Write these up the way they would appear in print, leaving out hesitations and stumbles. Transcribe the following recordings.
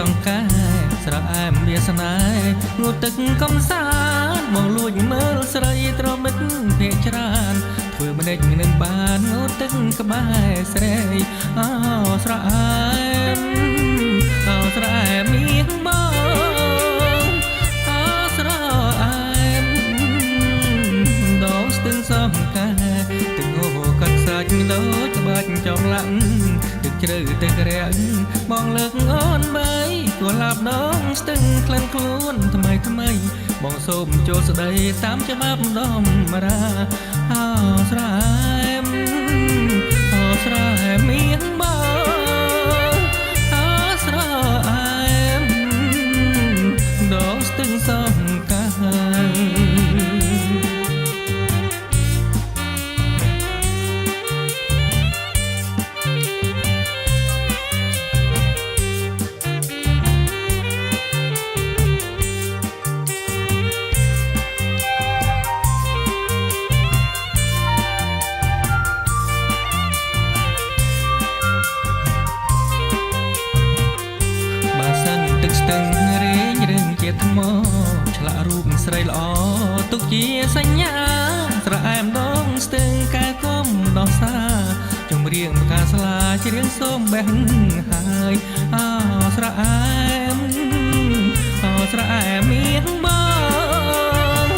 សង្កាស្រែអែមវាសនាងូតទឹកកំសាន្តមកលួចមើលស្រីត្រមិតភ័យច្រើនធ្វើម្ដេចនឹងបានងូតទឹកក្បែរស្រីអោស្រែអែមអោស្រែអែមមានបងអោស្រែអែមដងស្ទឹងសង្កាទឹកងូកាត់សាច់ដូចបាច់ចំឡាក់ទឹកជ្រៅទឹករាំងបងលើកអូនបីគួរឡាប់ដងស្ទឹងក្លិនខ្លួនថ្មីថ្មីបងសូមចូលស្ដីតាមច្បាប់ដំរាអោស្រែអោស្រែមានបងអោស្រែដងស្ទឹងសង្កាស្ទឹងរែងរឿងជាថ្មឆ្លាក់រូបស្រីល្អទុកជាសញ្ញាស្រែអែមដងស្ទឹងកែកុំដោះសាចំរៀងផ្កាស្លាច្រៀងសូមបេះហើយអោស្រែអែមអោស្រែអែមមានបង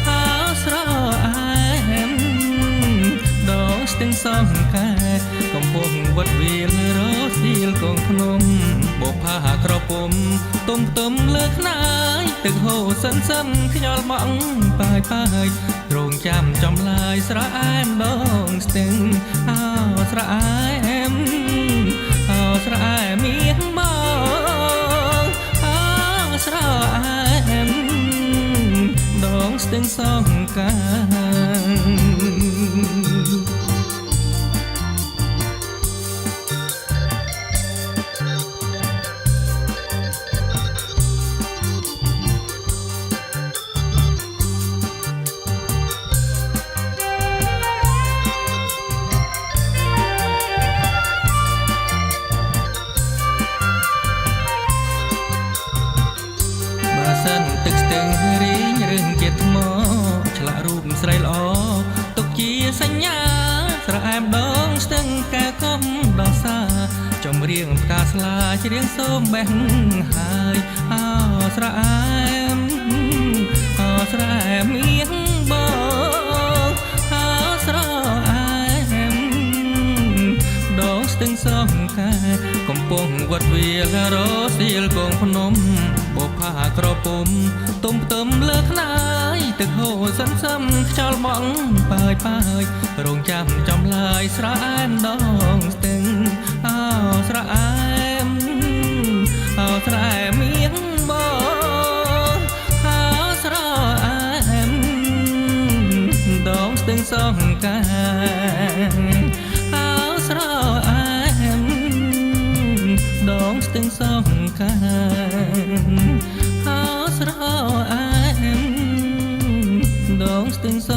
អោស្រែអែមដងស្ទឹងសង្កាកំពុងវត្តវាលរសៀលកងភ្នំបុផាក្រពុំទុំទុំលើខ្នាយទឹកហូរសិនសិនខ្យល់ម៉ងបាយបាយរងចាំចំឡាយស្រែអែមដងស្ទឹងអោស្រែអែមអោស្រែអែមមានបងអោស្រែអែមដងស្ទឹងសង្កាទឹកស្ទឹងរៀងរឿងជាថ្មឆ្លាក់រូបស្រីល្អទុកជាសញ្ញាស្រែអែមដងស្ទឹងកែកុំដោះសាចំរៀងផ្កាស្លាច្រៀងសូមបេះហើយអោស្រែអែមអោស្រែអែមមានបងអោស្រែអែមដងស្ទឹងសង្កាកំពុងវត្តវាលរសៀលកងភ្នំបុផាក្រពុំទុំទុំលើខ្នាយទឹកហូរសិនសិនខ្យល់ម៉ងបាយបាយរងចាំចំឡាយស្រែអែមដងស្ទឹងអោស្រែអែមអោស្រែមានបងអោស្រែអែមដងស្ទឹងសង្កាអោស្រែអែមដងស្ទឹងសង្កាអោស្រែអែមដងស្ទឹងស